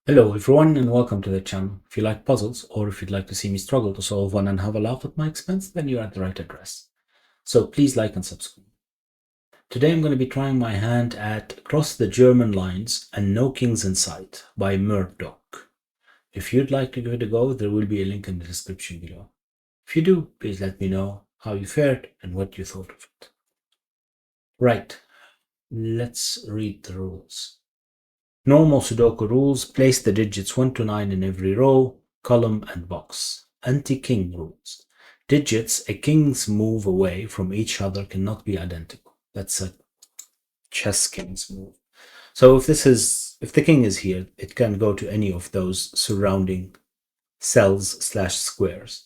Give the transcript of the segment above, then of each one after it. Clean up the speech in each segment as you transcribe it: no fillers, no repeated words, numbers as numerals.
Hello everyone and welcome to the channel. If you like puzzles or if you'd like to see me struggle to solve one and have a laugh at my expense, then you're at the right address. So please like and subscribe. Today I'm going to be trying my hand at Cross the German Lines and No Kings in Sight by Merdock. If you'd like to give it a go, there will be a link in the description below. If you do, please let me know how you fared and what you thought of it. Right, let's read the rules. Normal Sudoku rules: place the digits 1 to 9 in every row, column, and box. Anti-king rules: digits a king's move away from each other cannot be identical. That's a chess king's move. So if the king is here, it can go to any of those surrounding cells/squares.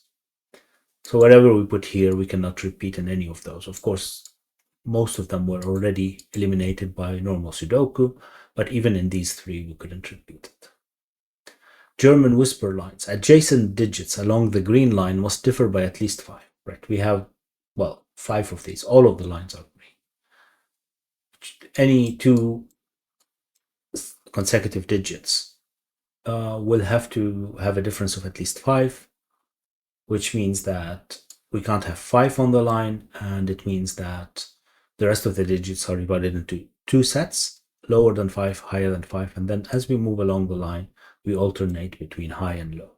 So whatever we put here, we cannot repeat in any of those. Of course, most of them were already eliminated by normal Sudoku, but even in these three, we couldn't repeat it. German whisper lines. Adjacent digits along the green line must differ by at least 5. Right, we have, well, 5 of these. All of the lines are green. Any two consecutive digits will have to have a difference of at least 5, which means that we can't have 5 on the line, and it means that the rest of the digits are divided into 2 sets, lower than 5, higher than 5, and then as we move along the line, we alternate between high and low.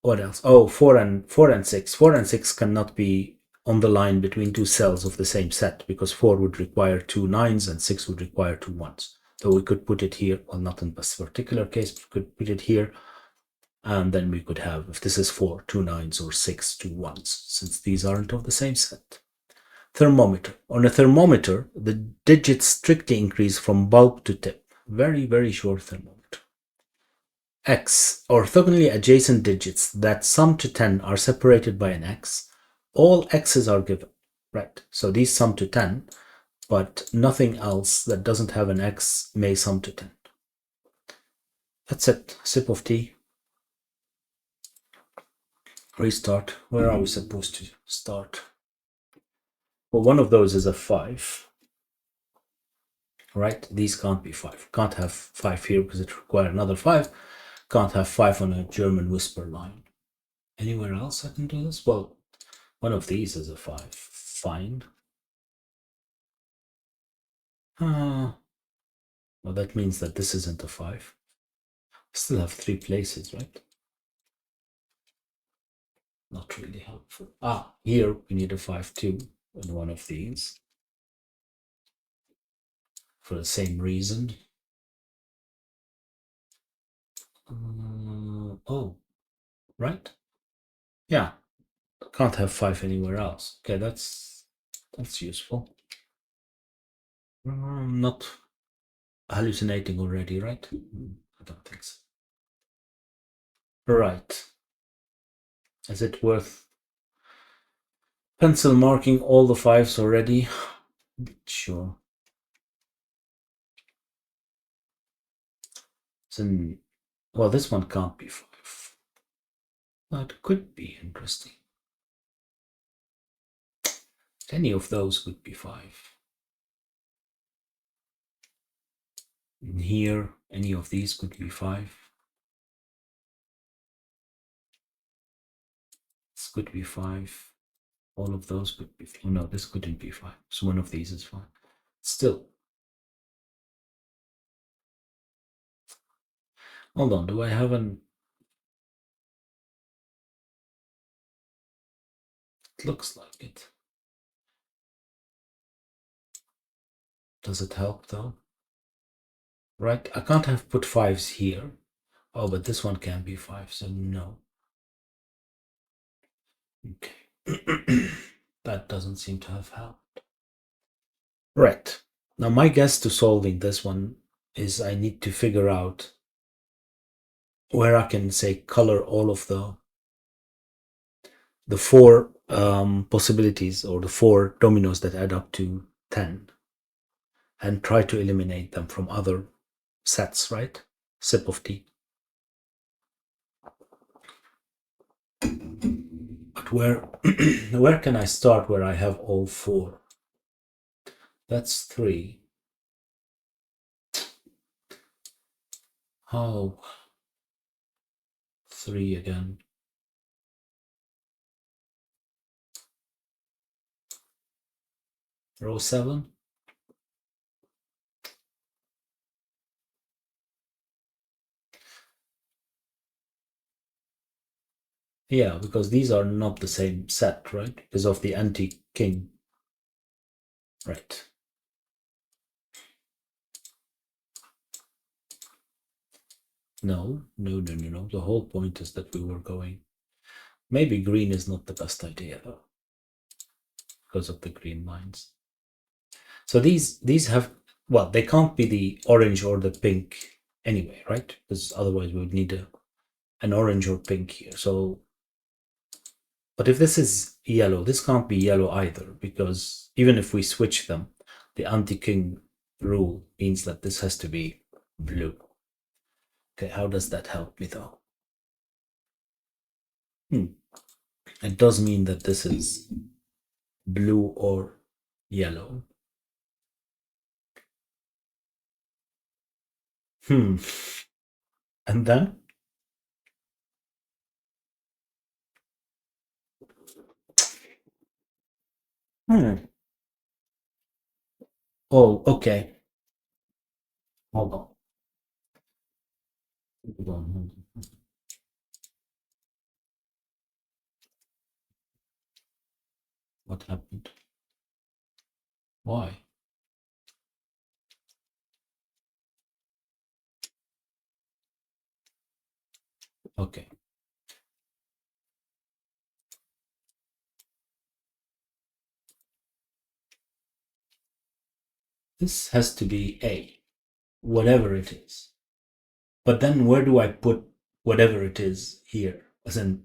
What else? Oh, 4 and 6. 4 and 6 cannot be on the line between 2 cells of the same set, because 4 would require 2 9s and 6 would require 2 1s. So we could put it here, well, not in this particular case, we could put it here, and then we could have, if this is 4, 2 9s, or 6, 2 1s, since these aren't of the same set. Thermometer. On a thermometer, the digits strictly increase from bulb to tip. Very, very short thermometer. X. Orthogonally adjacent digits that sum to 10 are separated by an X. All X's are given. Right, so these sum to 10, but nothing else that doesn't have an X may sum to 10. That's it. Sip of tea. Restart. Where are we supposed to start? Well, one of those is a 5. Right? These can't be 5. Can't have 5 here because it requires another 5. Can't have 5 on a German whisper line. Anywhere else I can do this? Well, one of these is a 5. Fine. Well, that means that this isn't a 5. Still have 3 places, right? Not really helpful. Here we need a 5 too in one of these. For the same reason. Oh, right? Yeah, can't have 5 anywhere else. Okay, that's useful. I'm not hallucinating already, right? I don't think so. Right. Is it worth pencil marking all the 5s already? Sure. So, well, this one can't be 5. That could be interesting. Any of those could be 5. And here, any of these could be 5. This could be 5. All of those could be. Oh no, this couldn't be 5. So one of these is 5. Still. Hold on, do I have an... It looks like it. Does it help though? Right, I can't have put 5s here. Oh, but this one can be 5, so no. Okay. That doesn't seem to have helped. Right. Now my guess to solving this one is I need to figure out where I can say color all of the 4 possibilities, or the 4 dominoes that add up to 10, and try to eliminate them from other sets, right? Sip of tea. But where can I start where I have all 4? That's 3. Oh, 3 again. Row 7. Yeah, because these are not the same set, right? Because of the anti-king. Right. No. The whole point is that we were going. Maybe green is not the best idea, though, because of the green lines. So these have, well, they can't be the orange or the pink anyway, right? Because otherwise we would need an orange or pink here. So, but if this is yellow, this can't be yellow either, because even if we switch them, the anti-king rule means that this has to be blue. Okay, how does that help me though? It does mean that this is blue or yellow. And then? Oh, okay. Hold on. Hold on. What happened? Why? Okay. This has to be A, whatever it is. But then where do I put whatever it is here? As in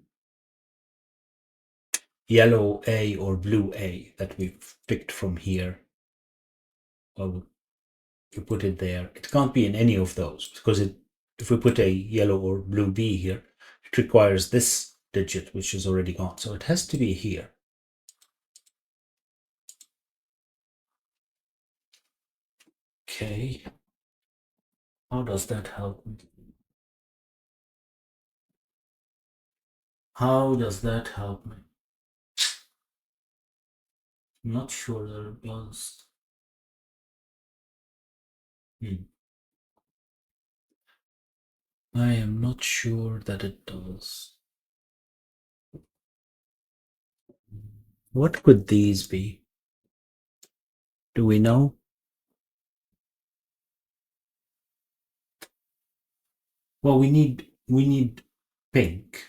yellow A or blue A that we've picked from here. Or you put it there. It can't be in any of those because if we put a yellow or blue B here, it requires this digit, which is already gone. So it has to be here. Okay. How does that help me? How does that help me? I'm not sure that it does. I am not sure that it does. What could these be? Do we know? Well, we need pink.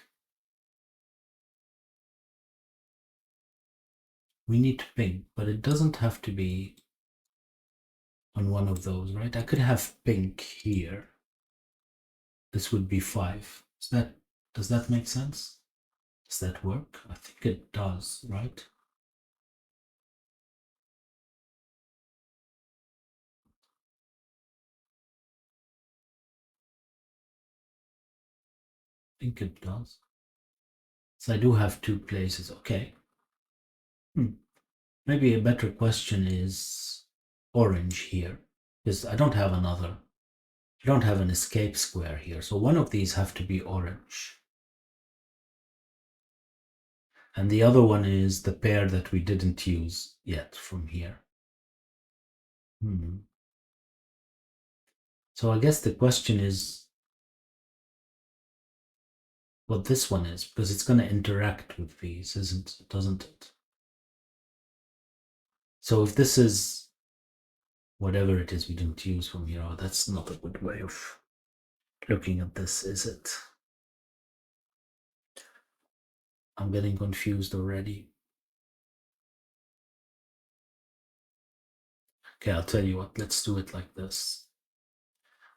We need pink, but it doesn't have to be on one of those, right? I could have pink here. This would be 5. Does that make sense? Does that work? I think it does, right? I think it does. So I do have 2 places. Okay. Maybe a better question is orange here, because I don't have an escape square here. So one of these have to be orange. And the other one is the pair that we didn't use yet from here. So I guess the question is what this one is, because it's going to interact with these, doesn't it? So if this is whatever it is we didn't use from here, that's not a good way of looking at this, is it? I'm getting confused already. Okay, I'll tell you what, let's do it like this.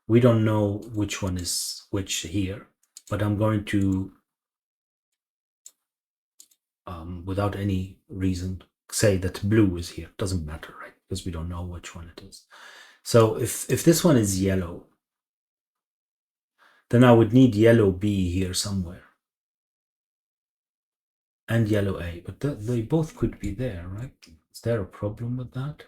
We don't know which one is which here, but I'm going to, without any reason, say that blue is here. Doesn't matter, right? Because we don't know which one it is. So if this one is yellow, then I would need yellow B here somewhere. And yellow A, but they both could be there, right? Is there a problem with that?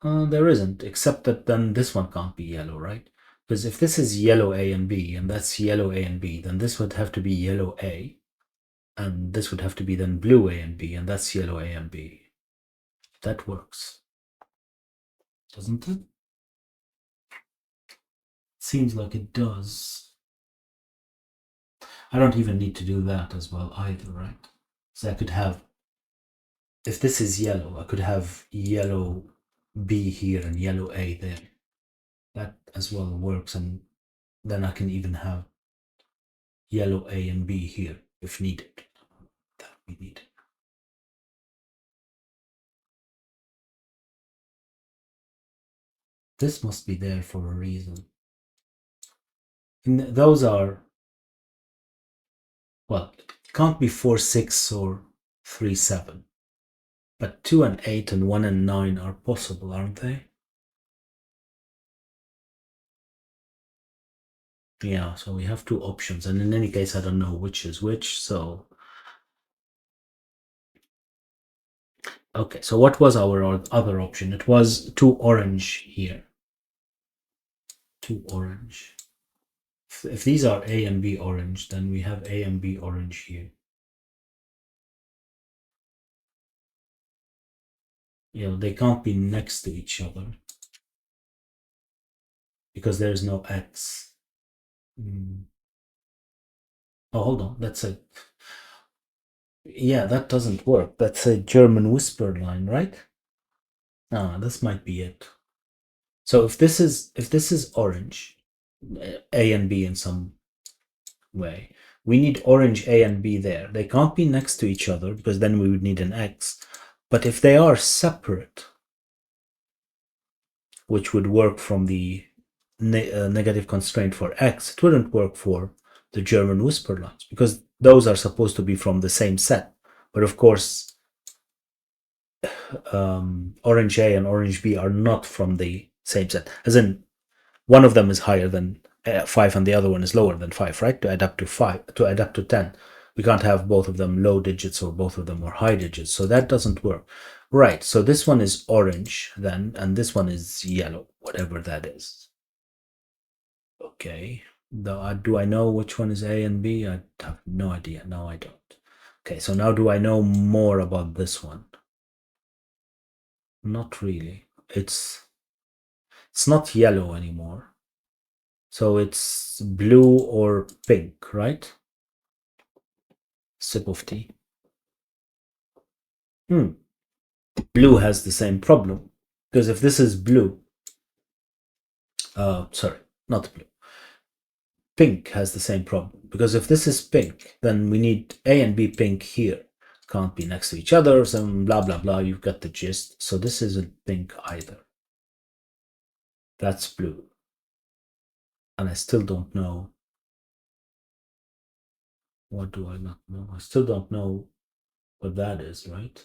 There isn't, except that then this one can't be yellow, right? Because if this is yellow A and B, and that's yellow A and B, then this would have to be yellow A, and this would have to be then blue A and B, and that's yellow A and B. That works, doesn't it? Seems like it does. I don't even need to do that as well either, right? So I could have, if this is yellow, I could have yellow B here and yellow A there. That as well works, and then I can even have yellow A and B here if needed. That we need. This must be there for a reason. And those are, well, it can't be 4, 6 or 3, 7. But 2 and 8 and 1 and 9 are possible, aren't they? Yeah, so we have two options, and in any case, I don't know which is which, so... Okay, so what was our other option? It was 2 orange here. 2 orange. If these are A and B orange, then we have A and B orange here. You know, they can't be next to each other because there's no X. Oh, hold on, that's a... Yeah, that doesn't work. That's a German whisper line, right? Ah, this might be it. So if this is orange, A and B in some way, we need orange A and B there. They can't be next to each other because then we would need an X. But if they are separate, which would work from the negative constraint for X, it wouldn't work for the German whisper lines because those are supposed to be from the same set. But of course, orange A and orange B are not from the same set. As in, one of them is higher than 5 and the other one is lower than 5, right? To add up to 5, to add up to 10. We can't have both of them low digits or both of them are high digits. So that doesn't work. Right, so this one is orange then, and this one is yellow, whatever that is. Okay, do I know which one is A and B? I have no idea. No, I don't. Okay, so now do I know more about this one? Not really. It's not yellow anymore. So it's blue or pink, right? Sip of tea. Blue has the same problem. Because if this is blue, sorry, not blue. Pink has the same problem. Because if this is pink, then we need A and B pink here. Can't be next to each other, some blah, blah, blah. You've got the gist. So this isn't pink either. That's blue. And I still don't know. What do I not know? I still don't know what that is, right?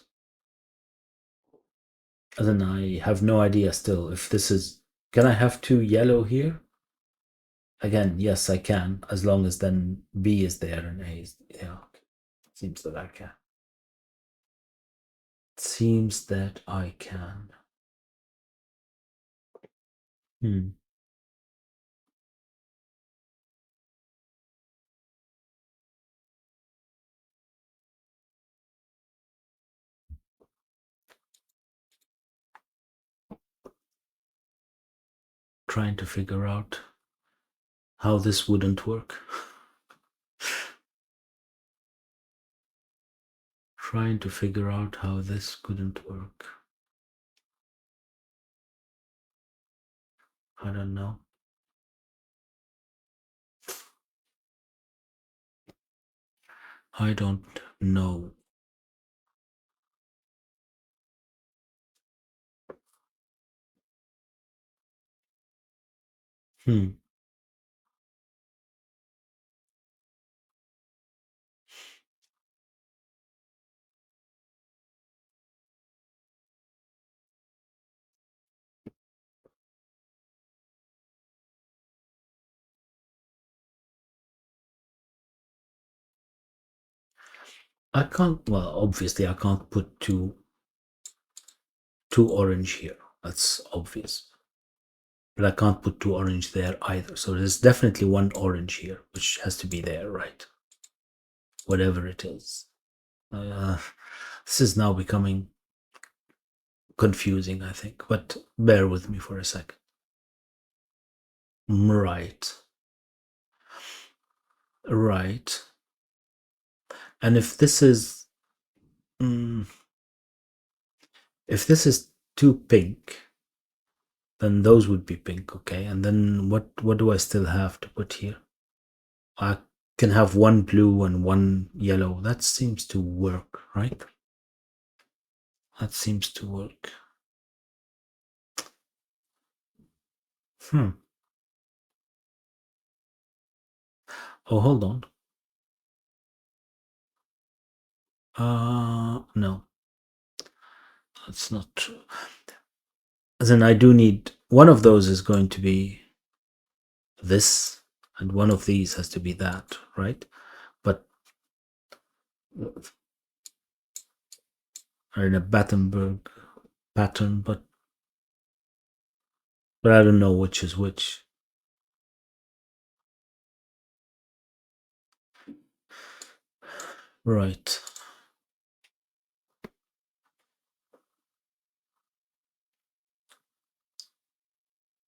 As in, I have no idea still if this is... Can I have 2 yellow here? Again, yes, I can, as long as then B is there and A is... Yeah, seems that I can. Seems that I can. Trying to figure out how this wouldn't work. Trying to figure out how this couldn't work. I don't know. I don't know. I can't, well, obviously I can't put two orange here. That's obvious. but I can't put 2 orange there either. So there's definitely 1 orange here, which has to be there, right? Whatever it is. This is now becoming confusing, I think, but bear with me for a second. Right. Right. And if this is if this is 2 pink, then those would be pink, okay? And then what do I still have to put here? I can have 1 blue and 1 yellow. That seems to work, right? That seems to work. Oh, hold on. No. That's not true. As in, I do need... One of those is going to be this, and one of these has to be that, right? But in a Battenberg pattern, but I don't know which is which. Right.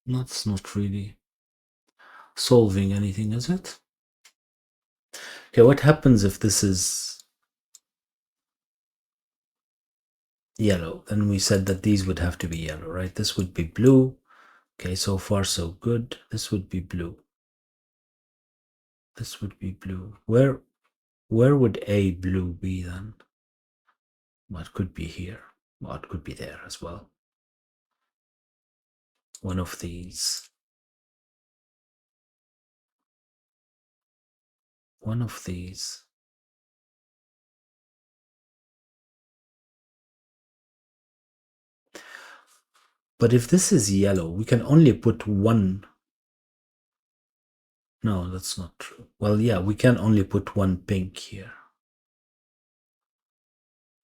That's not really solving anything, is it? Okay, what happens if this is yellow? Then we said that these would have to be yellow, right? This would be blue. Okay, so far so good. This would be blue. This would be blue. Where would a blue be then? Well, it could be here. Well, it could be there as well. One of these. One of these. But if this is yellow, we can only put 1. No, that's not true. Well, yeah, we can only put 1 pink here.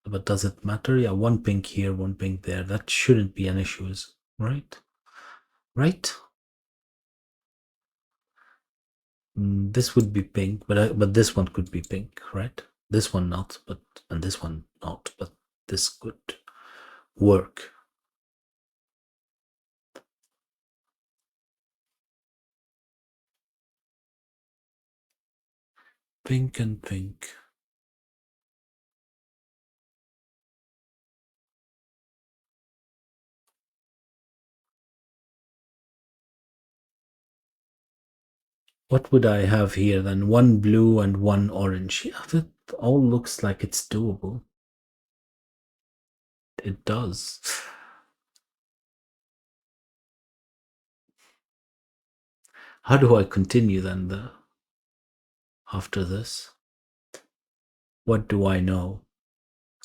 But does it matter? Yeah, 1 pink here, 1 pink there. That shouldn't be an issue, right? Right? This would be pink, but this one could be pink, right? This one not, and this one not, but this could work. Pink and pink. What would I have here then? 1 blue and 1 orange. Yeah, that all looks like it's doable. It does. How do I continue then after this? What do I know?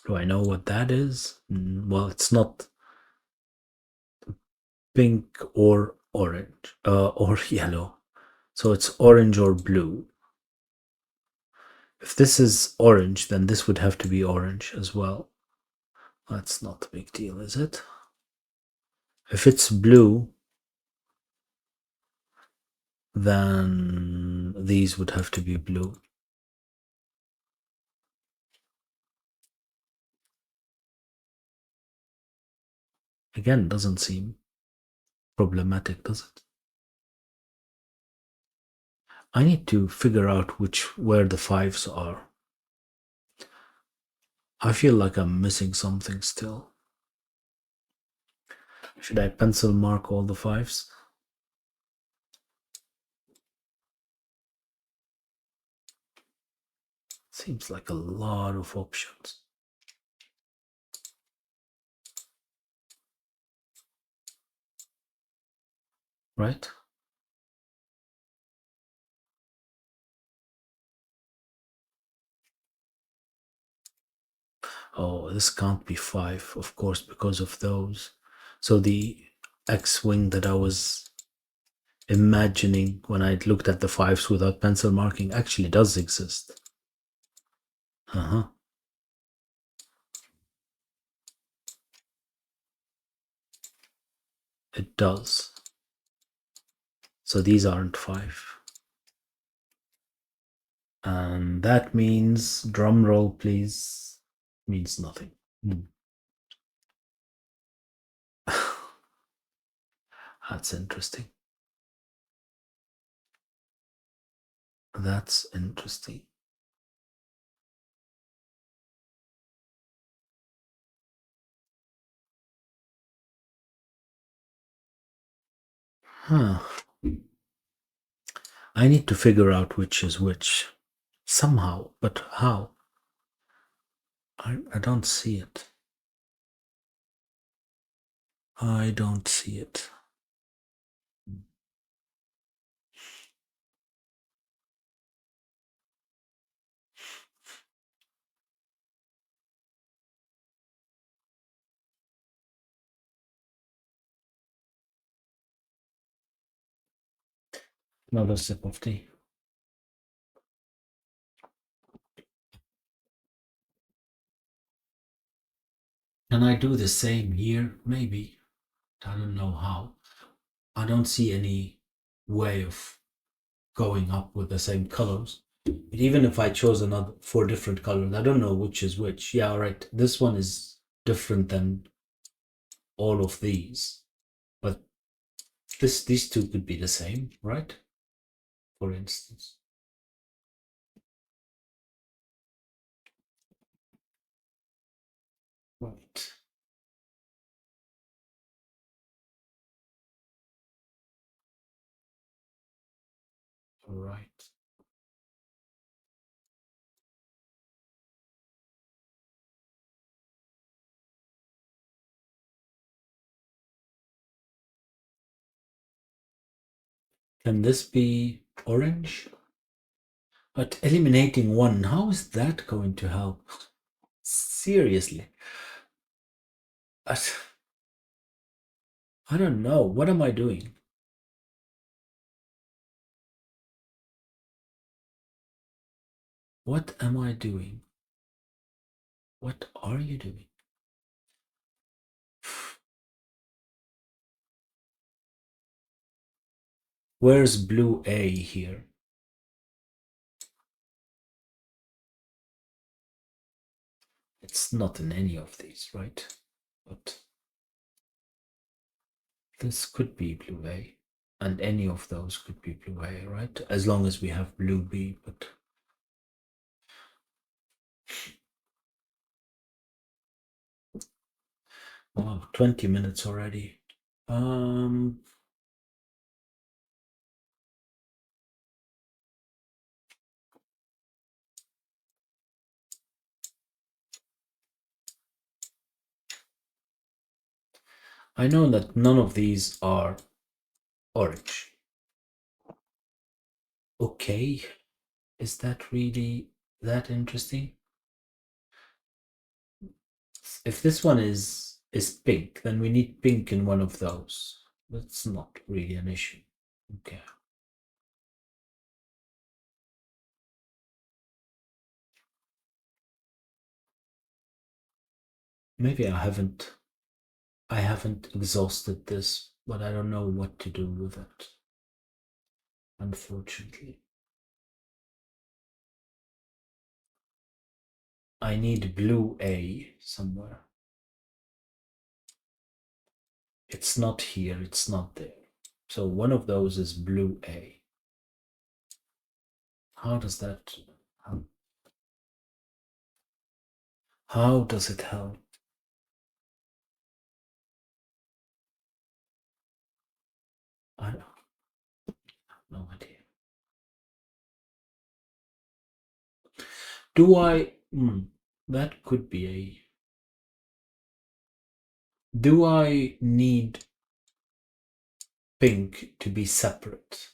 Do I know what that is? Well, it's not pink or orange or yellow. So it's orange or blue. If this is orange, then this would have to be orange as well. That's not a big deal, is it? If it's blue, then these would have to be blue. Again, doesn't seem problematic, does it? I need to figure out where the 5s are. I feel like I'm missing something still. Should I pencil mark all the 5s? Seems like a lot of options. Right? Oh, this can't be 5, of course, because of those. So the X-wing that I was imagining when I looked at the 5s without pencil marking actually does exist. It does. So these aren't 5. And that means, drum roll please, means nothing. That's interesting. That's interesting. Huh. I need to figure out which is which somehow, but how? I don't see it. I don't see it. Another sip of tea. Can I do the same here? Maybe. I don't know how. I don't see any way of going up with the same colors. But even if I chose another 4 different colors, I don't know which is which. Yeah, right. This one is different than all of these. But these two could be the same, right? For instance. Right. All right. Can this be orange? But eliminating one, how is that going to help? Seriously. I don't know. What am I doing? What am I doing? What are you doing? Where's blue A here? It's not in any of these, right? But this could be blue A. And any of those could be blue A, right? As long as we have blue B, but... Wow, 20 minutes already. I know that none of these are orange. Okay, is that really that interesting? If this one is pink, then we need pink in one of those. That's not really an issue. Okay. Maybe I haven't exhausted this, but I don't know what to do with it. Unfortunately. I need blue A somewhere. It's not here, it's not there. So one of those is blue A. How does that how does it help? I have no idea. Do I that could be a do I need pink to be separate?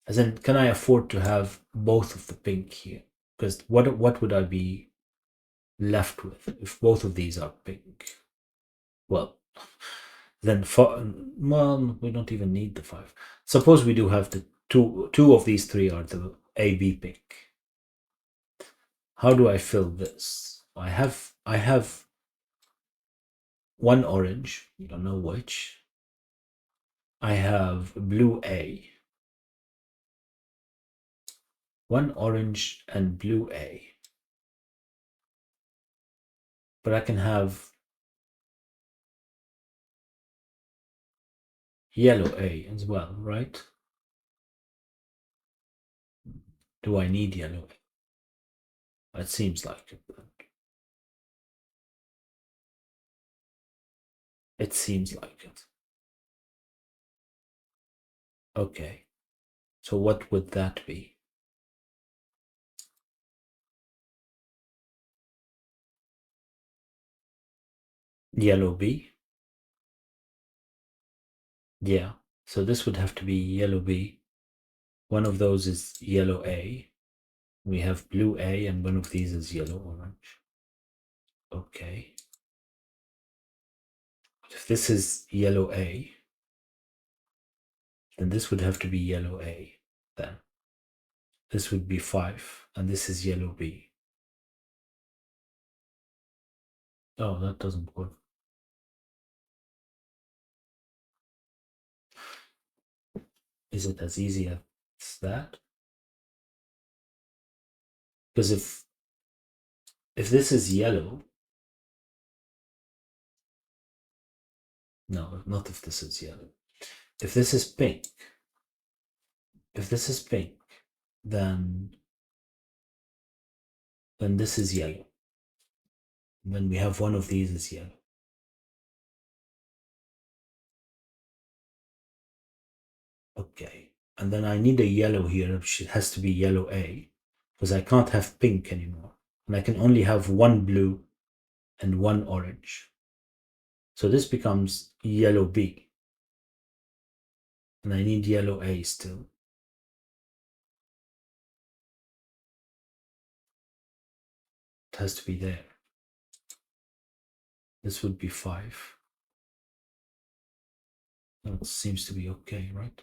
As in, can I afford to have both of the pink here? Because what would I be left with if both of these are pink? Well, then well, we don't even need the 5. Suppose we do have the two of these 3 are the AB pink. How do I fill this? I have one orange, I don't know which. I have blue A, one orange and blue A. But I can have yellow A as well, right? Do I need yellow A? It seems like it. It seems like it. Okay. So what would that be? Yellow B? Yeah. So this would have to be yellow B. One of those is yellow A. We have blue A, and one of these is yellow orange. Okay. If this is yellow A, then this would have to be yellow A. Then this would be 5, and this is yellow B. Oh, that doesn't work. Is it as easy as that? Because if this is yellow, no, not if this is yellow. If this is pink, then this is yellow. Then we have one of these is yellow. Okay, and then I need a yellow here, which has to be yellow A, because I can't have pink anymore. And I can only have one blue and one orange. So this becomes yellow B. And I need yellow A still. It has to be there. This would be 5. That seems to be okay, right?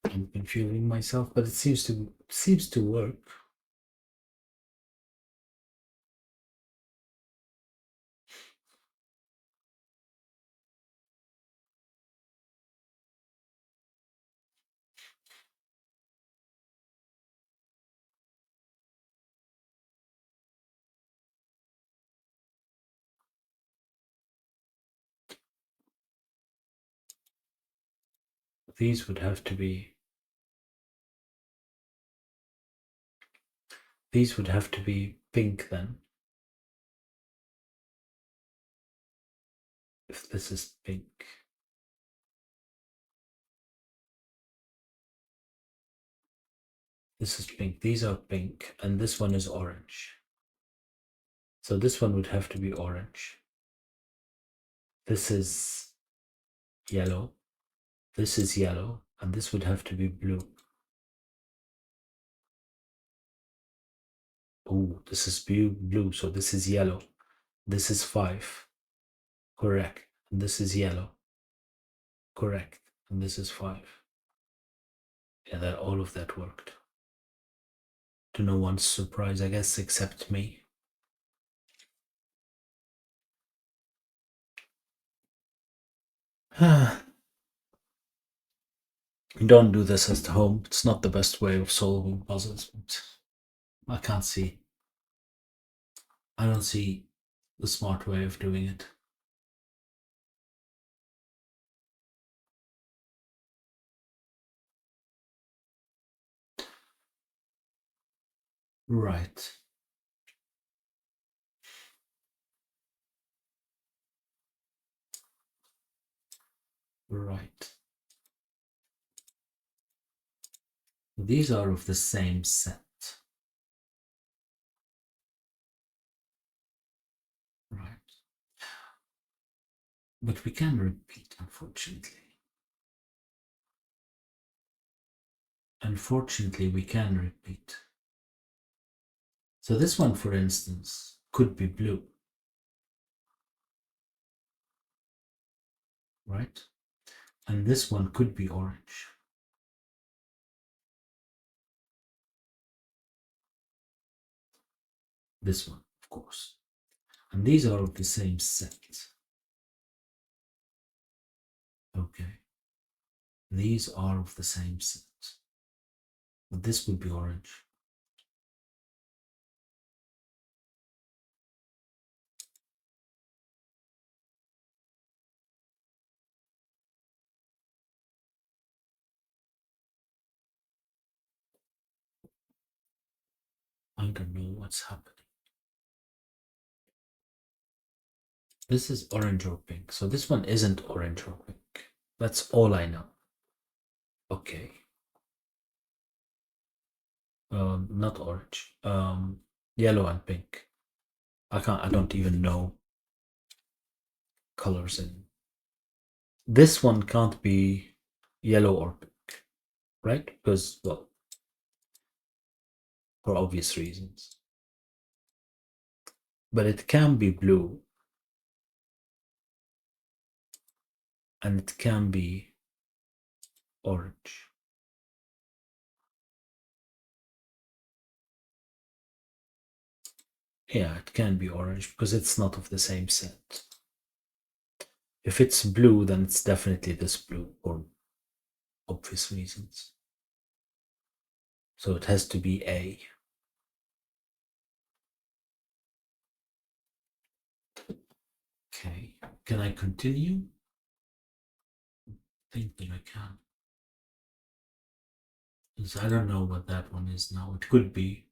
I'm confusing myself, but it seems to work. These would have to be pink then. If this is pink. This is pink. These are pink, and this one is orange. So this one would have to be orange. This is yellow. This is yellow, and this would have to be blue. Oh, this is blue, so this is yellow. This is 5. Correct. And this is yellow. Correct. And this is 5. Yeah, that all of that worked. To no one's surprise, I guess, except me. Don't do this at home. It's not the best way of solving puzzles, but I don't see the smart way of doing it. Right. Right. These are of the same set. Right. But we can repeat, unfortunately. Unfortunately, we can repeat. So this one, for instance, could be blue. Right? And this one could be orange. This one, of course. And these are of the same set. Okay. These are of the same set. But this would be orange. I don't know what's happening. This is orange or pink. So this one isn't orange or pink. That's all I know. Okay. Not orange. Yellow and pink. I don't even know colors in. This one can't be yellow or pink, right? Because, well, for obvious reasons. But it can be blue. And it can be orange. Yeah, it can be orange because it's not of the same set. If it's blue, then it's definitely this blue for obvious reasons. So it has to be A. Okay, can I continue? I think that I can. Because I don't know what that one is now. It could be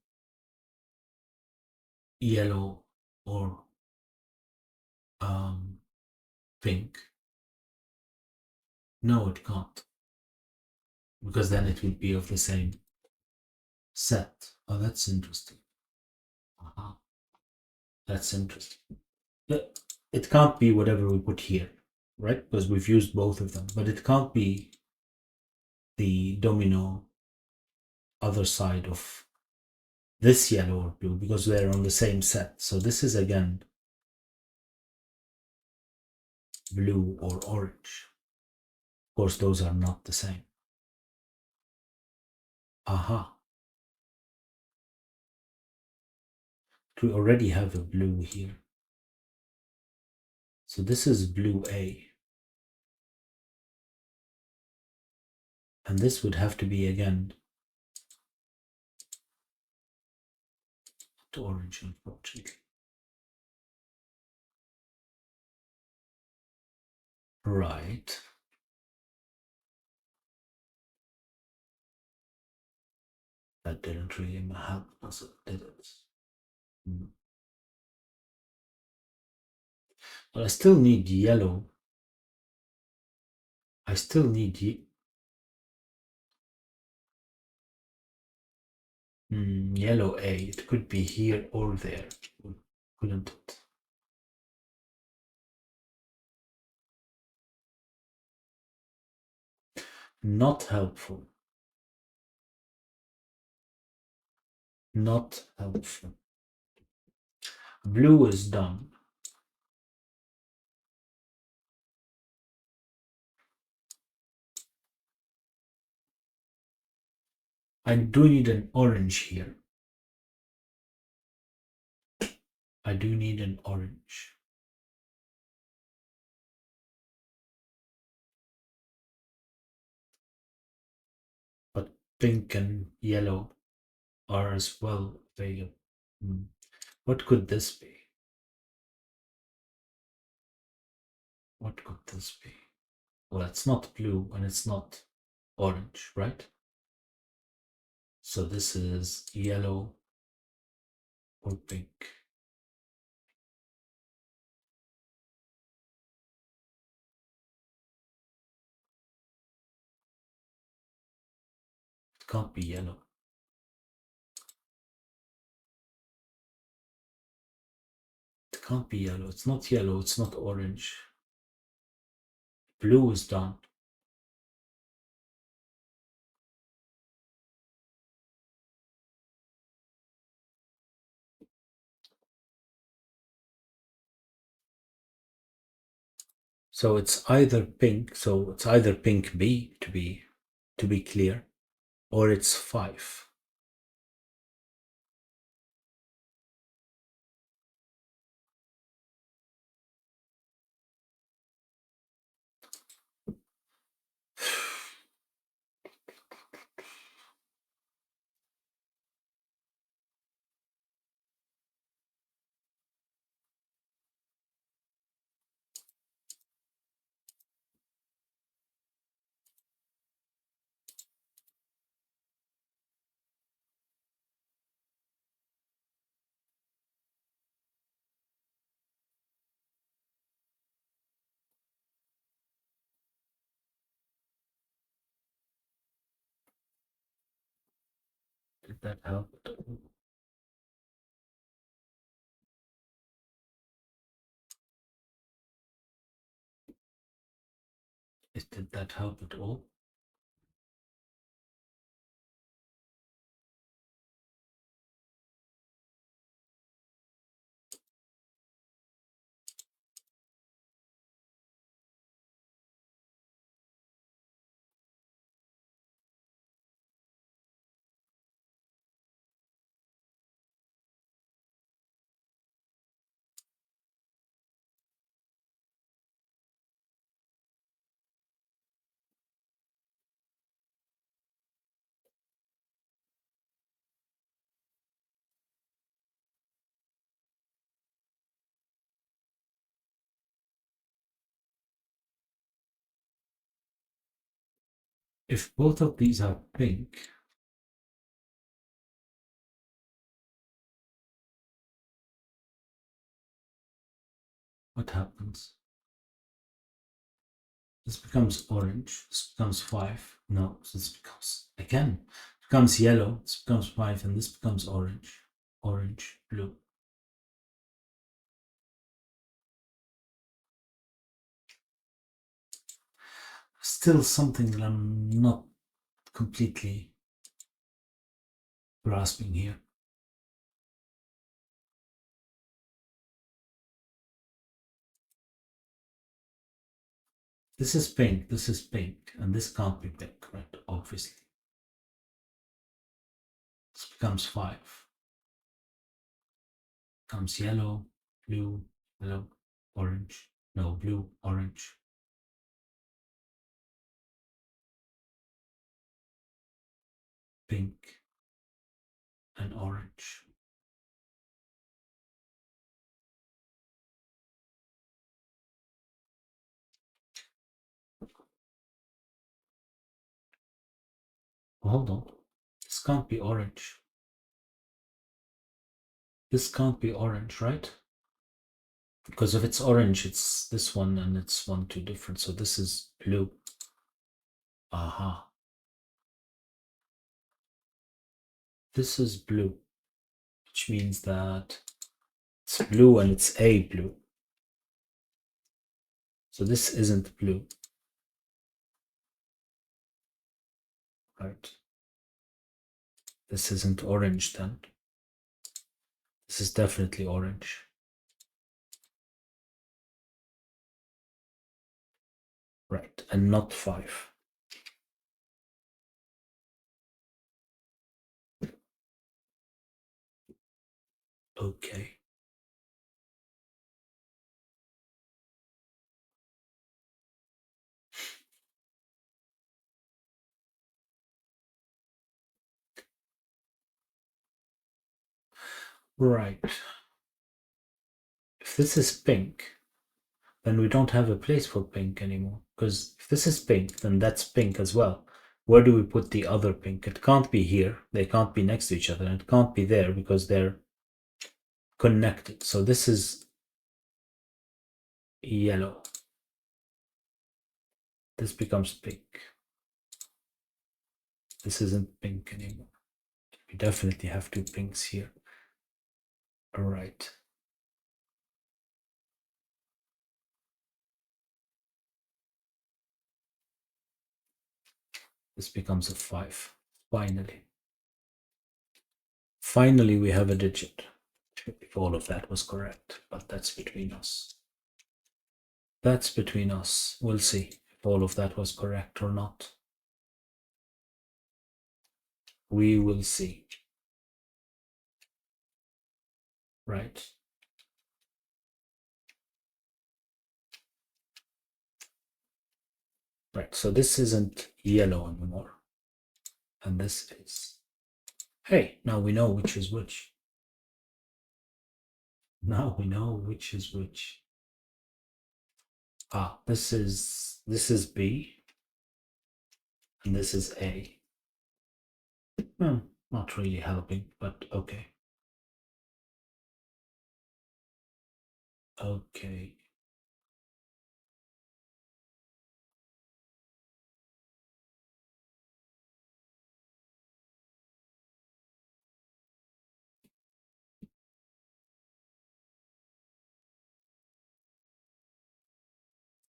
yellow or pink. No, it can't. Because then it would be of the same set. Oh, that's interesting. Uh-huh. That's interesting. It can't be whatever we put here, right? Because we've used both of them. But it can't be the domino other side of this yellow or blue because they're on the same set. So this is again blue or orange. Of course, those are not the same. Aha. We already have a blue here. So this is blue A. And this would have to be again to orange, unfortunately. Right. That didn't really help us, did it? But I still need yellow. I still need yellow A. It could be here or there, couldn't it? Not helpful. Not helpful. Blue is done. I do need an orange here. I do need an orange. But pink and yellow are as well available. What could this be? What could this be? Well, it's not blue and it's not orange, right? So this is yellow or pink. It can't be yellow. It can't be yellow. It's not yellow. It's not orange. Blue is done. So it's either pink. So it's either pink B to be clear, or it's 5. Did that help? Did that help at all? If both of these are pink, what happens? This becomes orange, this becomes 5. No, this becomes, again, becomes yellow, this becomes 5, and this becomes orange. Orange, blue. Still something that I'm not completely grasping here. This is pink, and this can't be pink, right? Obviously. This becomes 5. Comes yellow, blue, yellow, orange. No, blue, orange. Pink and orange. Hold on. This can't be orange. This can't be orange, right? Because if it's orange, it's this one and it's 1, 2 different. So this is blue. Aha. This is blue, which means that it's blue and it's a blue. So this isn't blue. Right. This isn't orange then. This is definitely orange. Right, and not 5. Okay. Right. If this is pink, then we don't have a place for pink anymore. Because if this is pink, then that's pink as well. Where do we put the other pink? It can't be here. They can't be next to each other. And it can't be there because they're connected. So this is yellow. This becomes pink. This isn't pink anymore. We definitely have 2 pinks here. All right. This becomes a 5. Finally. Finally, we have a digit. If all of that was correct, but that's between us. That's between us. We'll see if all of that was correct or not. We will see. Right? Right, so this isn't yellow anymore. And this is. Hey, now we know which is which. Now we know which is which. Ah, this is B. And this is A. Not really helping, but okay. Okay.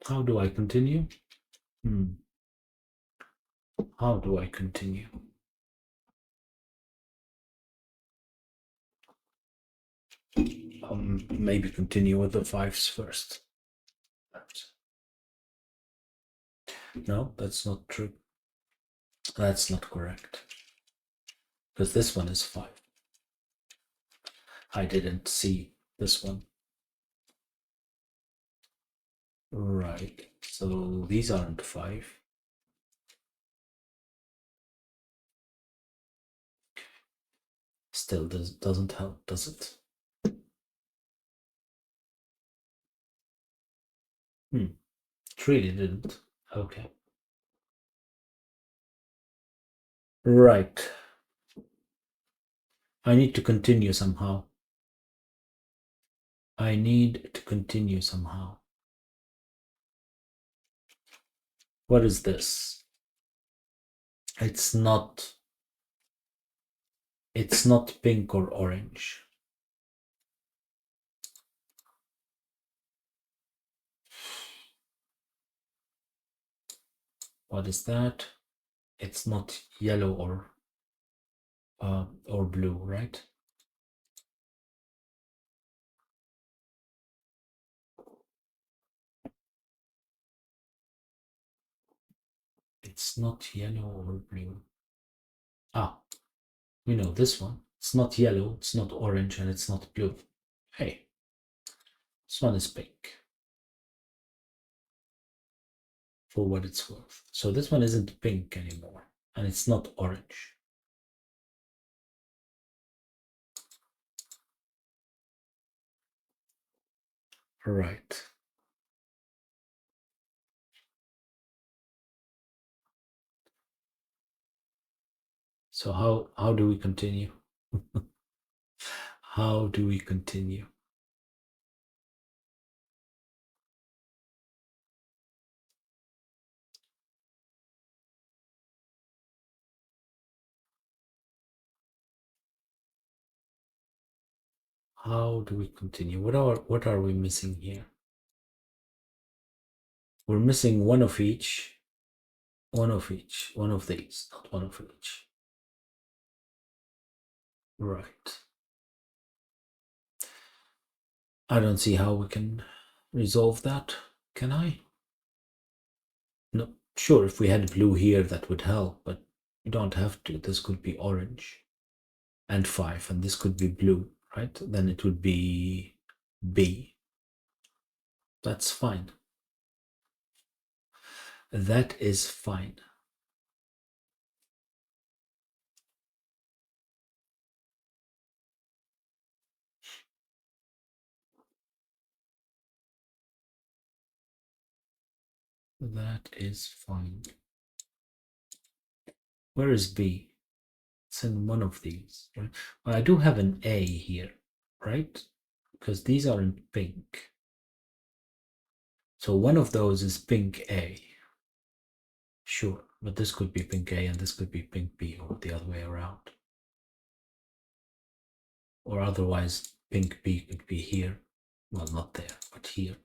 How do I continue? How do I continue? Maybe continue with the fives first. No, that's not true. That's not correct. Because this one is 5. I didn't see this one. Right. So these aren't 5. Still doesn't help, does it? It really didn't. Okay. Right. I need to continue somehow. I need to continue somehow. What is this? It's not pink or orange. What is that? It's not yellow or blue, right? It's not yellow or blue. Ah, we know this one. It's not yellow, it's not orange, and it's not blue. Hey, this one is pink. For what it's worth. So this one isn't pink anymore, and it's not orange. Right. So how do we continue? How do we continue? How do we continue? What are we missing here? We're missing one of each, one of each, one of these, not one of each. Right. I don't see how we can resolve that. Can I? No, sure, if we had blue here, that would help, but you don't have to. This could be orange and 5, and this could be blue, right? Then it would be B. That's fine. That is fine. That is fine. Where is B? It's in one of these, right? Well, I do have an A here, right? Because these are in pink. So one of those is pink A. Sure, but this could be pink A and this could be pink B, or the other way around. Or otherwise, pink B could be here. Well, not there, but here.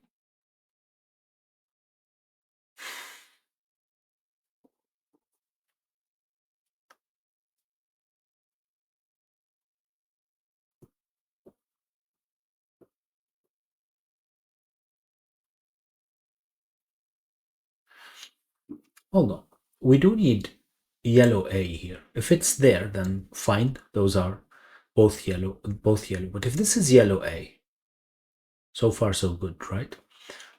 Hold on. We do need yellow A here. If it's there, then fine. Those are both yellow, But if this is yellow A, so far so good, right?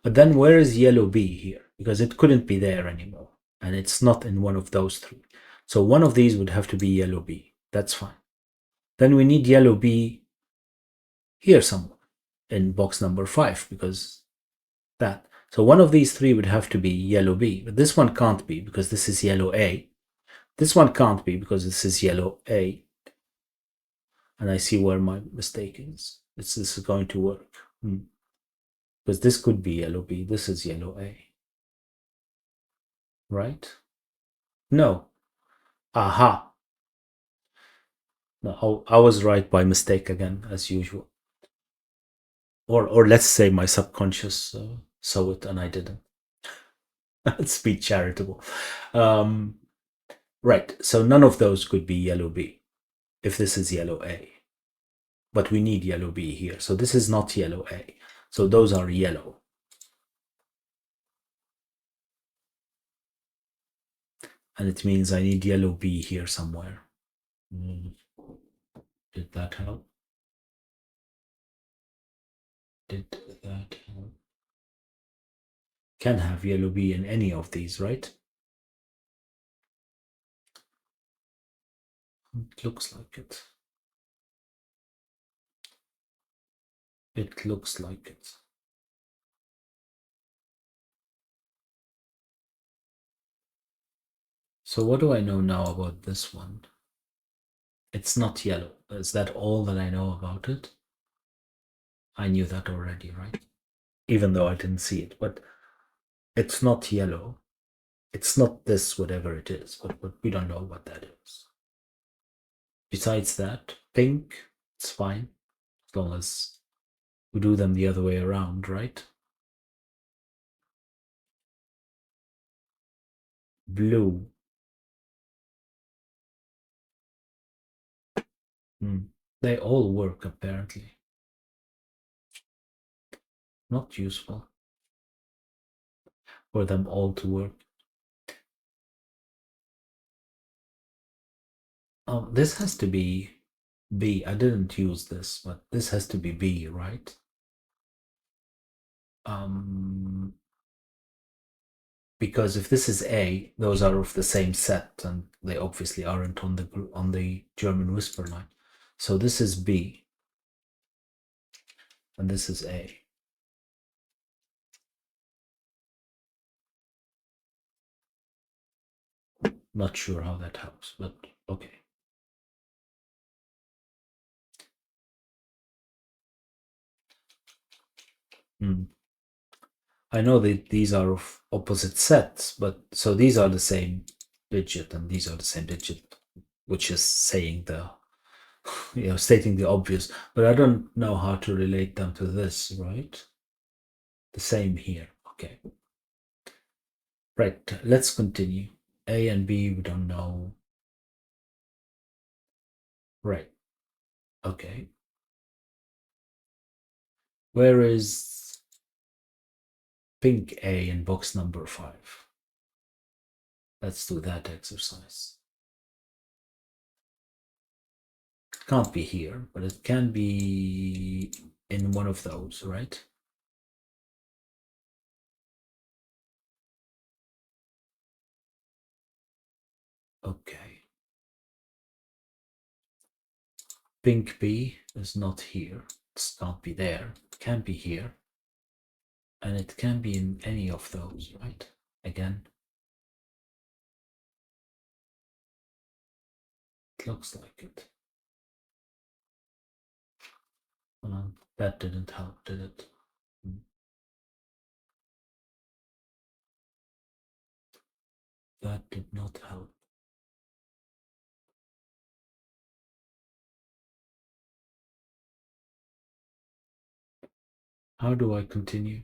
But then where is yellow B here? Because it couldn't be there anymore. And it's not in one of those 3. So one of these would have to be yellow B. That's fine. Then we need yellow B here somewhere in box number 5, because that. So one of these 3 would have to be yellow B, but this one can't be because this is yellow A. This one can't be because this is yellow A. And I see where my mistake is. This is going to work. Because this could be yellow B. This is yellow A. Right? No. Aha. No, I was right by mistake again, as usual. Or let's say my subconscious saw it and I didn't. Let's be charitable. Right, so none of those could be yellow B if this is yellow A. But we need yellow B here. So this is not yellow A. So those are yellow. And it means I need yellow B here somewhere. Did that help? Did that help? Can have yellow B in any of these, right? It looks like it. It looks like it. So what do I know now about this one? It's not yellow. Is that all that I know about it? I knew that already, right? Even though I didn't see it, but it's not yellow. It's not this, whatever it is, but we don't know what that is. Besides that, pink, it's fine, as long as we do them the other way around, right? Blue. They all work, apparently. Not useful for them all to work. This has to be B. I didn't use this, but this has to be B, right? Because if this is A, those are of the same set, and they obviously aren't on the German whisper line. So this is B, and this is A. Not sure how that helps, but okay. I know that these are of opposite sets, but so these are the same digit and these are the same digit, which is saying the, stating the obvious, but I don't know how to relate them to this, right? The same here, okay. Right, let's continue. A and B, we don't know. Right, okay. Where is pink A in box number 5? Let's do that exercise. It can't be here, but it can be in one of those, right? Okay. Pink B is not here. It can't be there. It can be here. And it can be in any of those, right? Again. It looks like it. That didn't help, did it? That did not help. How do I continue?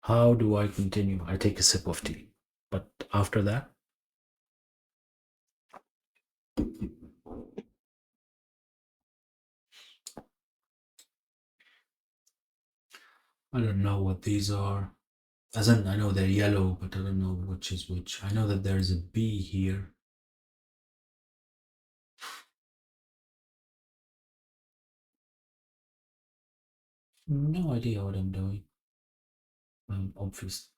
How do I continue? I take a sip of tea. But after that, I don't know what these are. As in, I know they're yellow, but I don't know which is which. I know that there's a B here. No idea what I'm doing. Obvious.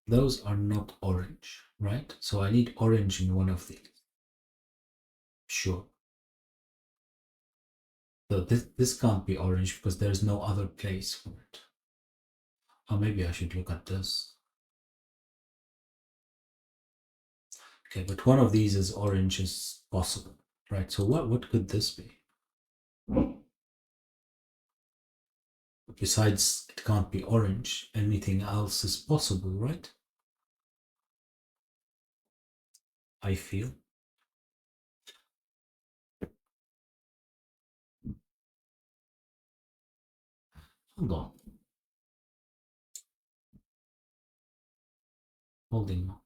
Those are not orange, right? So I need orange in one of these. Sure. So this can't be orange because there's no other place for it. Or maybe I should look at this. Okay, but one of these is orange is possible, right? So what could this be? Besides, it can't be orange. Anything else is possible, right? I feel. Hold on. Holding on.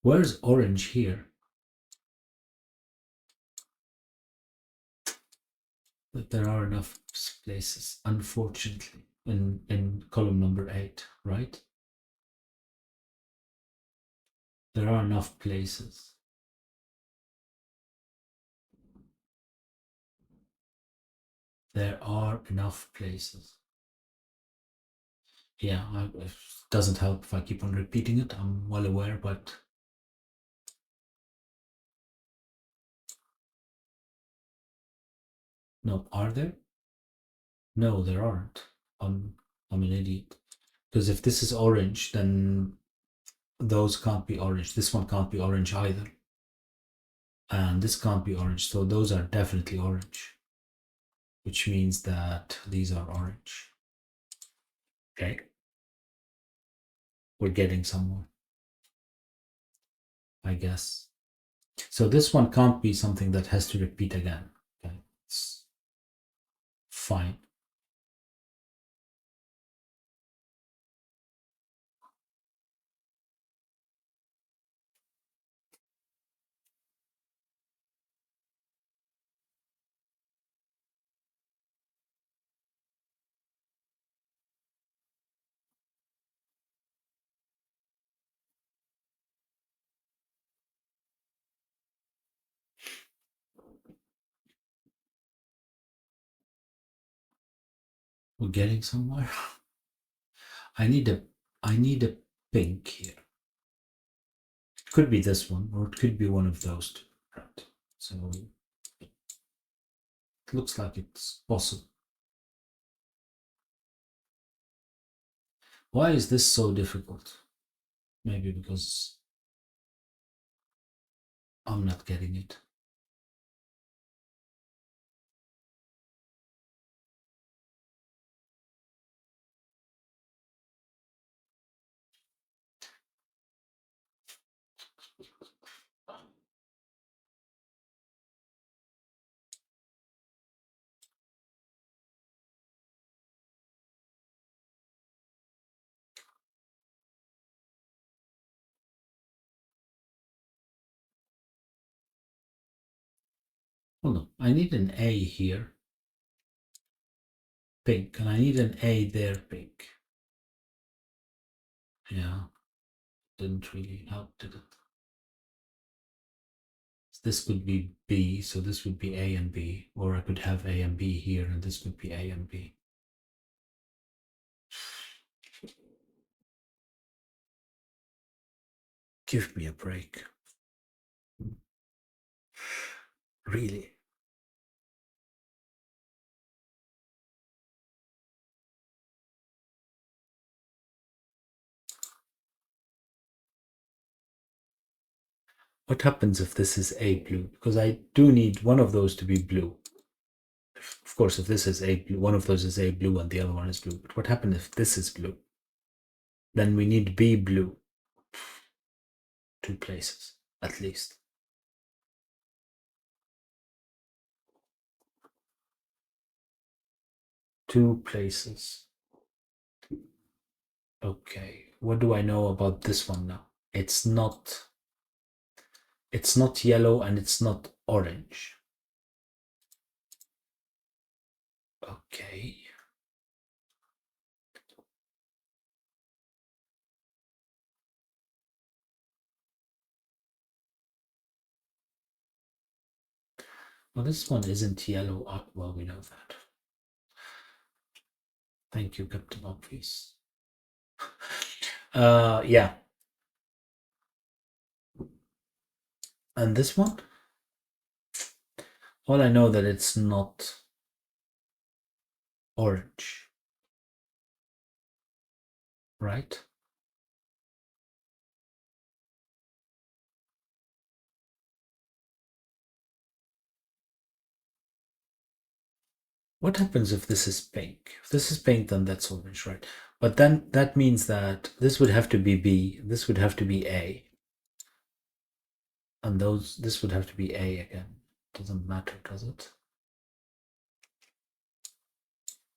Where's orange here? But there are enough places, unfortunately, in column number 8, right? There are enough places. There are enough places. Yeah, it doesn't help if I keep on repeating it. I'm well aware, but no, are there? No, there aren't. I'm an idiot. Because if this is orange, then those can't be orange. This one can't be orange either. And this can't be orange. So those are definitely orange, which means that these are orange. Okay. We're getting somewhere, I guess. So this one can't be something that has to repeat again. Okay. It's fine. We're getting somewhere. I need a pink here. It could be this one, or it could be one of those two. Right. So it looks like it's possible. Why is this so difficult? Maybe because I'm not getting it. Hold on, I need an A here, pink, and I need an A there, pink. Yeah, didn't really help, did it? This could be B, so this would be A and B, or I could have A and B here, and this would be A and B. Give me a break. Really? What happens if this is A blue? Because I do need one of those to be blue. Of course, if this is A blue, one of those is A blue and the other one is blue. But what happens if this is blue? Then we need B blue. 2 places, at least. Two places. Okay, what do I know about this one now? It's not yellow and it's not orange. Okay. Well, this one isn't yellow. Well, we know that. Thank you, Captain Obvious. Yeah. And this one? Well, I know that it's not orange, right? What happens if this is pink? If this is pink, then that's orange, right? But then that means that this would have to be B, this would have to be A. And this would have to be A again. Doesn't matter, does it?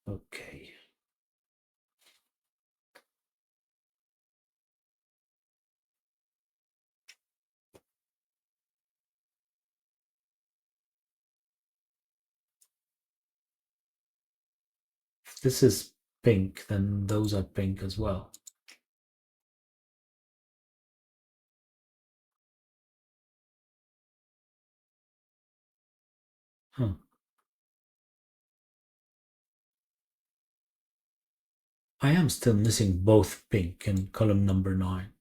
Okay. If this is pink, then those are pink as well. Huh. I am still missing both pink in column number 9.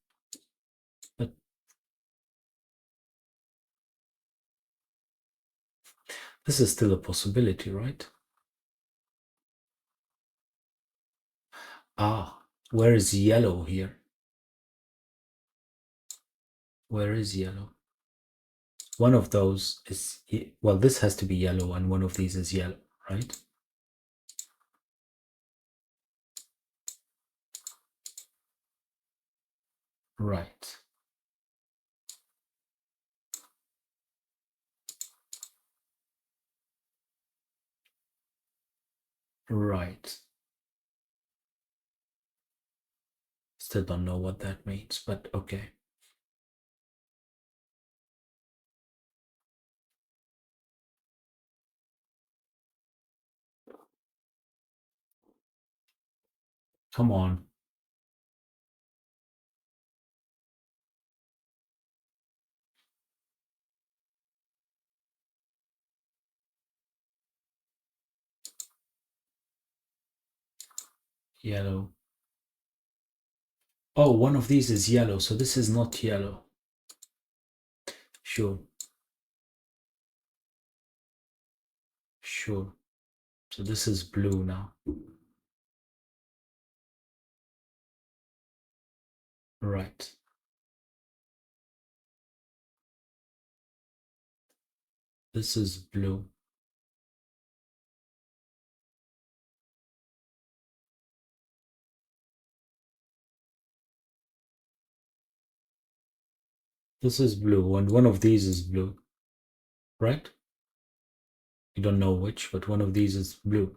But this is still a possibility, right? Ah, where is yellow here? Where is yellow? One of those is, well, this has to be yellow and one of these is yellow, right? Right. Right. Still don't know what that means, but okay. Come on. Yellow. Oh, one of these is yellow, so this is not yellow. Sure. Sure. So this is blue now. Right. This is blue. This is blue, and one of these is blue. Right? You don't know which, but one of these is blue.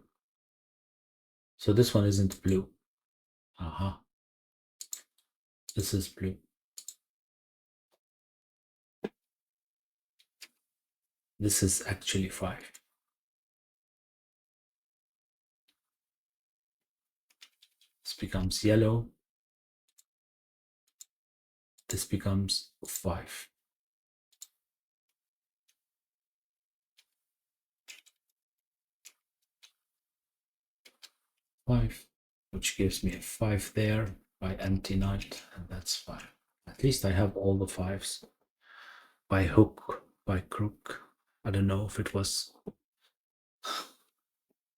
So this one isn't blue. Aha. This is blue. This is actually 5. This becomes yellow. This becomes 5. Which gives me a 5 there by empty knight, and that's 5. At least I have all the 5s. By hook, by crook. I don't know if it was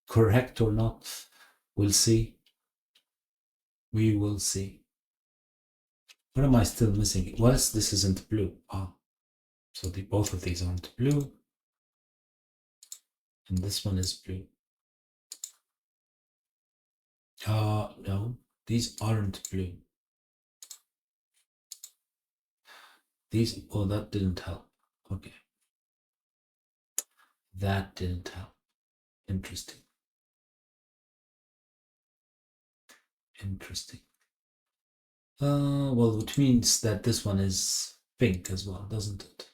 correct or not. We'll see. We will see. What am I still missing? Was this isn't blue? Ah, so both of these aren't blue, and this one is blue. No, these aren't blue. These, oh, that didn't help. Okay. That didn't help. Interesting. Interesting. Well, which means that this one is pink as well, doesn't it?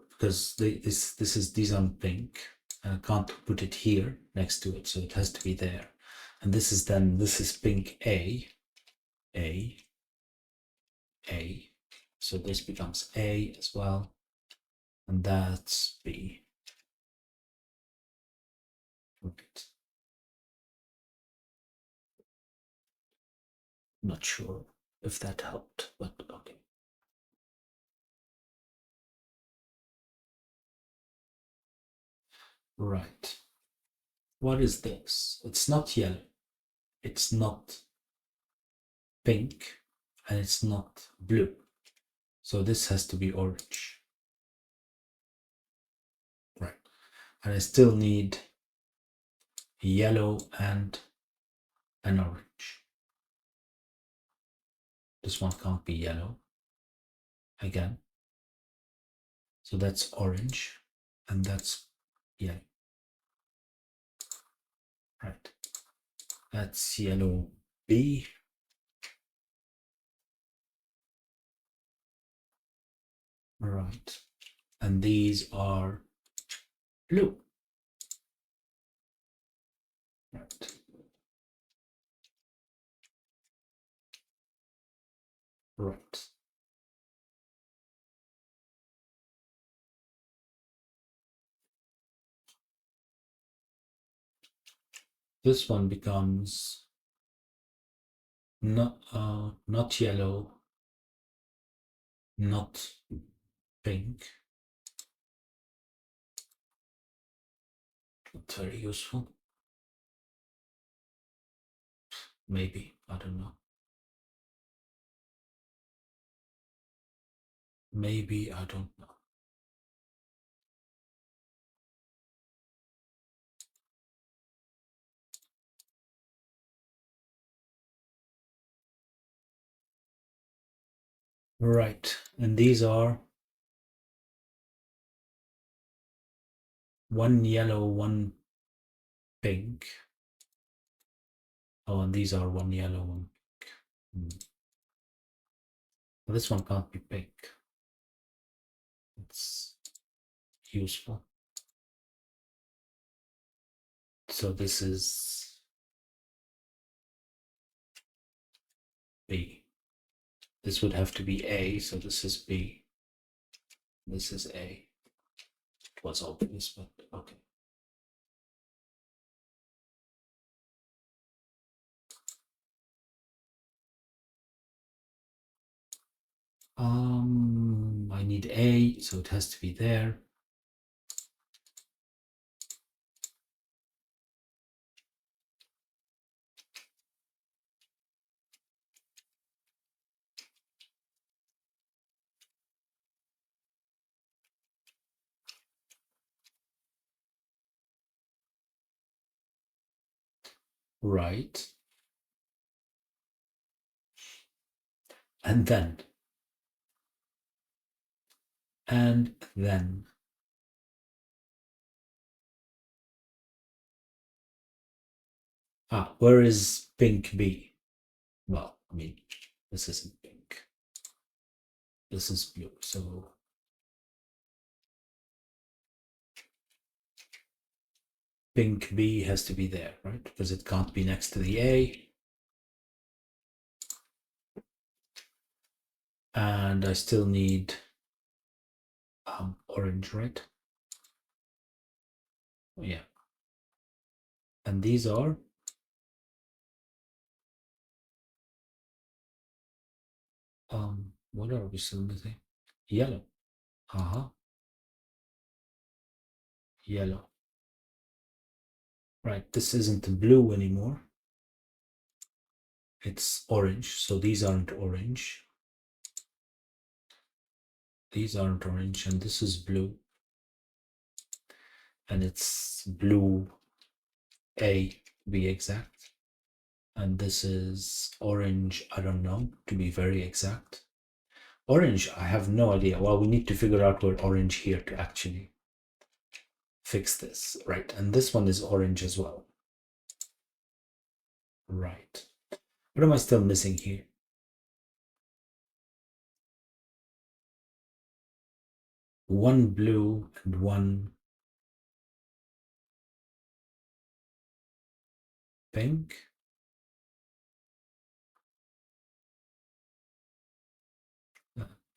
Because these aren't pink. I can't put it here next to it, so it has to be there. And this is pink A. So this becomes A as well. And that's B. Right. Not sure if that helped, but okay. Right. What is this? It's not yellow. It's not pink. And it's not blue. So this has to be orange. Right. And I still need yellow and an orange. This one can't be yellow again. So that's orange and that's yellow. Right. That's yellow B. Right. And these are blue. Right. Right. This one becomes not yellow, not pink. Not very useful. Maybe, I don't know. Maybe, I don't know. Right, and these are one yellow, one pink. Oh, and these are one yellow, one pink. Well, this one can't be pink. It's useful. So this is B. This would have to be A, so this is B. This is A. It was obvious, but okay. I need A, so it has to be there. Right. And then. Where is pink B? Well, I mean, this isn't pink. This is blue, so pink B has to be there, right? Because it can't be next to the A. And I still need orange, right? Yeah. And these are what are we still missing? Yellow. Yellow. Right, this isn't blue anymore. It's orange, so these aren't orange. These aren't orange, and this is blue. And it's blue A to be exact. And this is orange, I don't know, to be very exact. Orange, I have no idea. Well, we need to figure out where orange here to actually fix this. Right, and this one is orange as well. Right. What am I still missing here? One blue and one pink.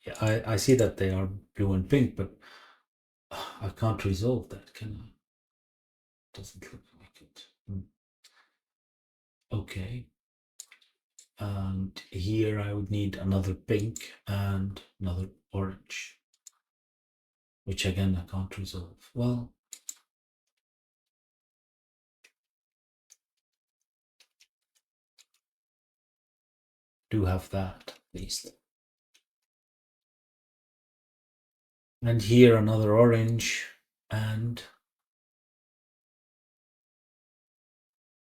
Yeah, I see that they are blue and pink, but I can't resolve that, can I? Doesn't look like it. Okay. And here I would need another pink and another orange, which again I can't resolve. Well, do have that at least. And here another orange and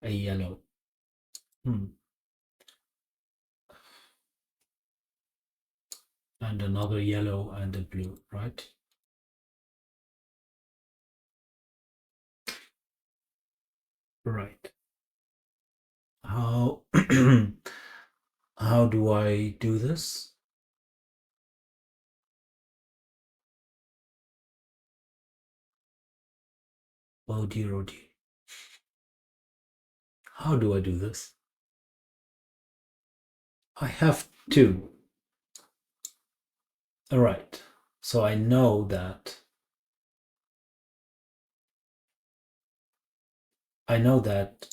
a yellow. And another yellow and a blue, right? Right. How how do I do this? Oh dear, oh dear. How do I do this? I have two. All right. So I know that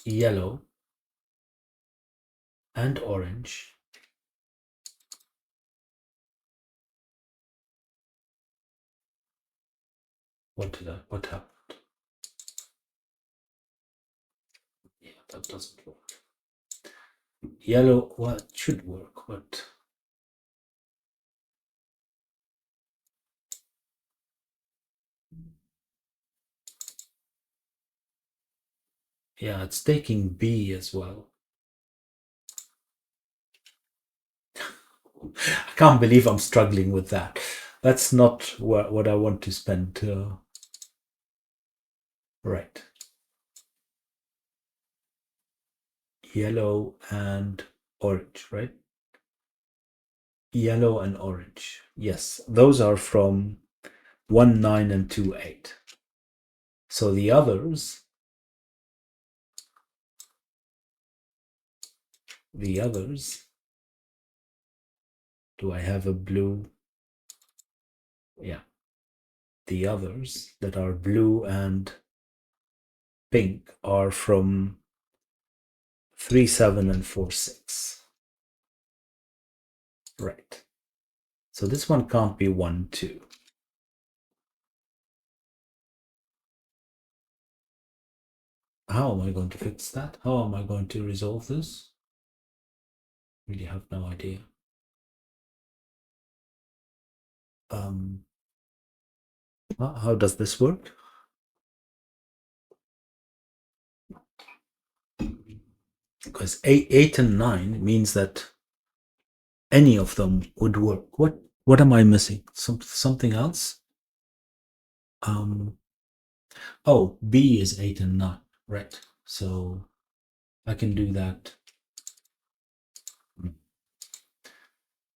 yellow and orange. What happened? Yeah, that doesn't work. Yellow, well, it should work, but yeah, it's taking B as well. I can't believe I'm struggling with that. That's not what I want to spend. Right. Yellow and orange, right? Yellow and orange. Yes, those are from 1, 9, and 2, 8. So the others, do I have a blue? Yeah. The others that are blue and pink are from 3, 7, and 4, 6. Right. So this one can't be 1, 2. How am I going to fix that? How am I going to resolve this? Really have no idea. How does this work? Because 8 and 9 means that any of them would work. What am I missing? Something else? Oh, B is 8 and 9, right? So I can do that.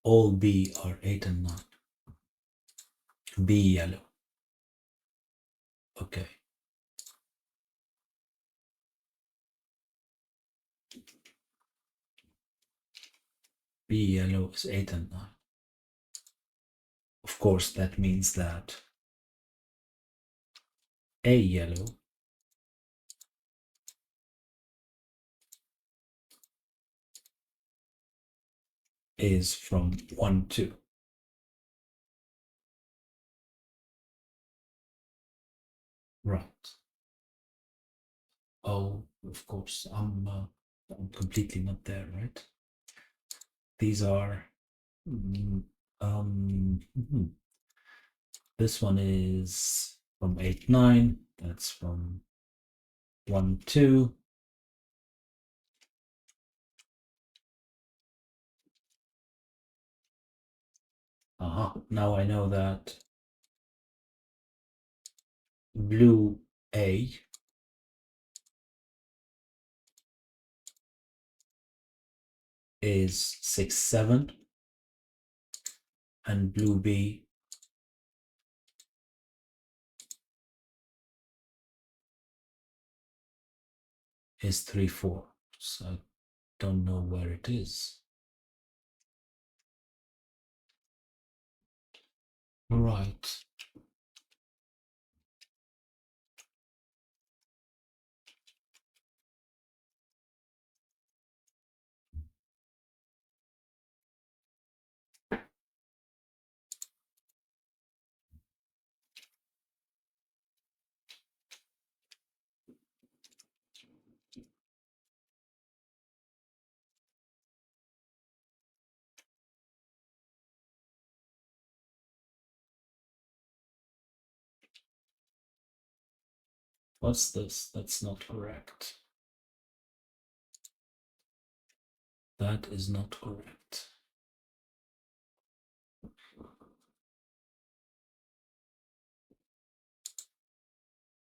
All B are 8 and 9. B yellow. Okay. B yellow is 8 and 9. Of course, that means that A yellow is from 1, 2. Right. Oh, of course, I'm completely not there, right? These are this one is from 8, 9. That's from 1, 2. Now I know that blue A is 6, 7, and blue B is 3, 4. So I don't know where it is. Right. What's this? That's not correct. That is not correct.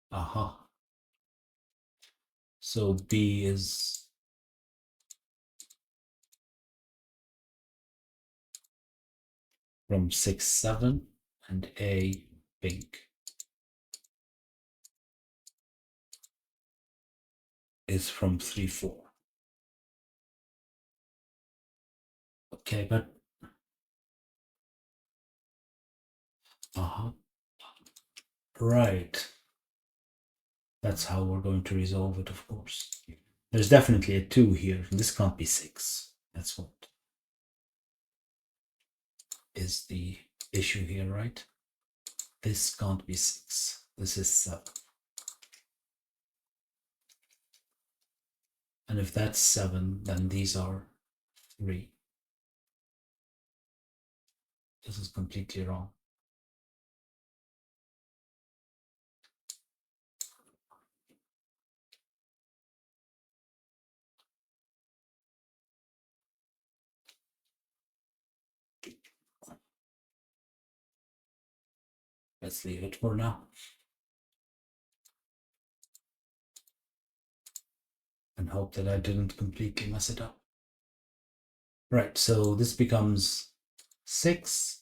Aha. So B is from 6, 7, and A, pink, is from 3, 4. Okay, but right. That's how we're going to resolve it, of course. There's definitely a 2 here. This can't be 6. That's what is the issue here, right? This can't be 6. This is 7. And if that's 7, then these are 3. This is completely wrong. Let's leave it for now. And hope that I didn't completely mess it up. Right, so this becomes 6.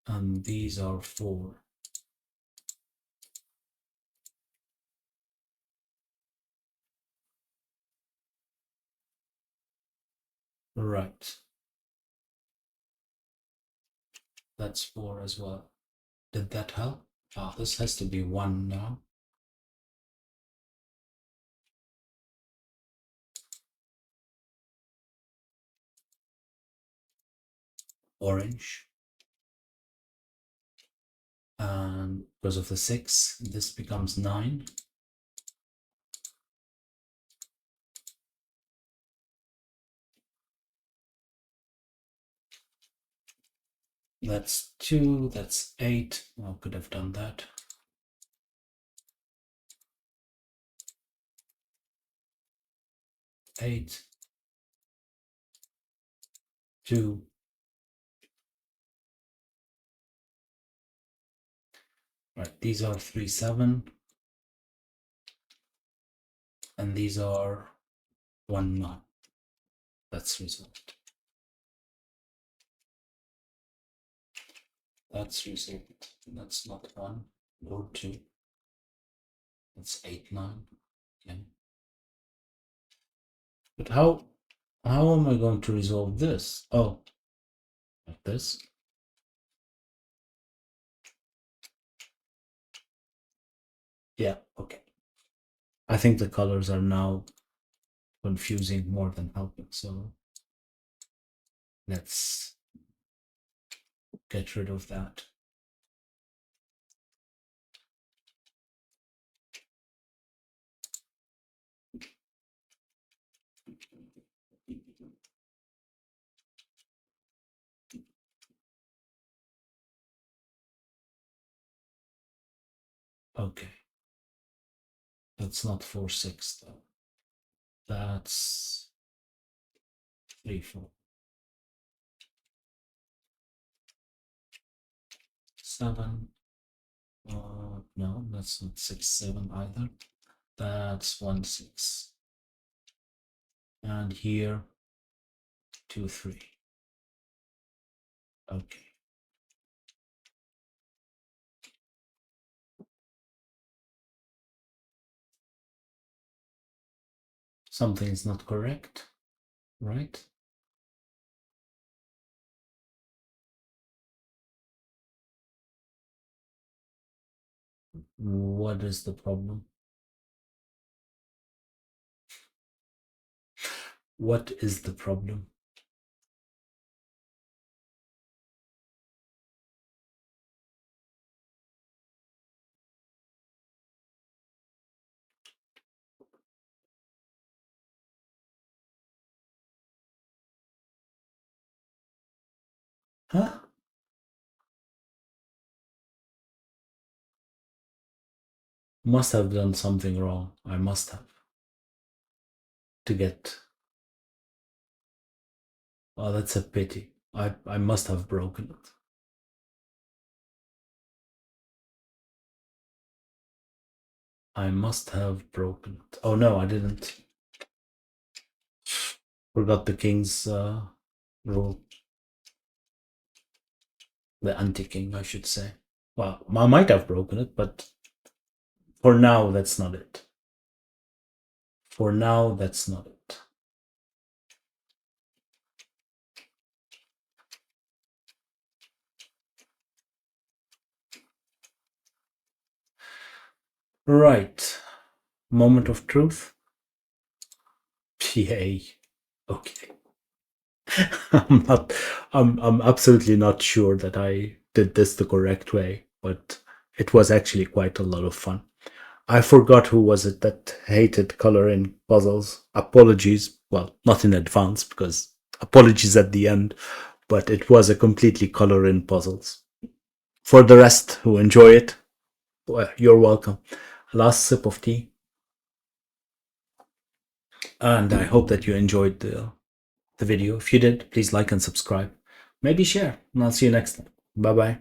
And these are 4. Right. That's 4 as well. Did that help? Ah, this has to be 1 now. Orange. And because of the 6, this becomes 9. That's 2, that's 8. Well, could have done that. 8, 2. Right, these are 3, 7. And these are 1, 9. That's resolved. That's resolved. That's not 1, or 2. That's 8, 9. Okay. But how am I going to resolve this? Oh, like this. Yeah, okay. I think the colors are now confusing more than helping, so let's get rid of that. Okay. That's not 4, 6 though. That's 3, 4. 7. No, that's not 6, 7 either. That's 1, 6. And here 2, 3. Okay. Something is not correct, right? What is the problem? What is the problem? Huh? Must have done something wrong. I must have. To get... Oh, that's a pity. I must have broken it. I must have broken it. Oh no, I didn't. Forgot the king's rule. The anti-king, I should say. Well, I might have broken it, but for now, that's not it. For now, that's not it. Right. Moment of truth. Yay. Okay. I'm absolutely not sure that I did this the correct way, but it was actually quite a lot of fun. I forgot who was it that hated color in puzzles. Apologies. Well, not in advance, because apologies at the end, but it was a completely color in puzzles. For the rest who enjoy it, well, you're welcome. Last sip of tea. And I hope that you enjoyed the video. If you did, please like and subscribe. Maybe share. And I'll see you next time. Bye bye.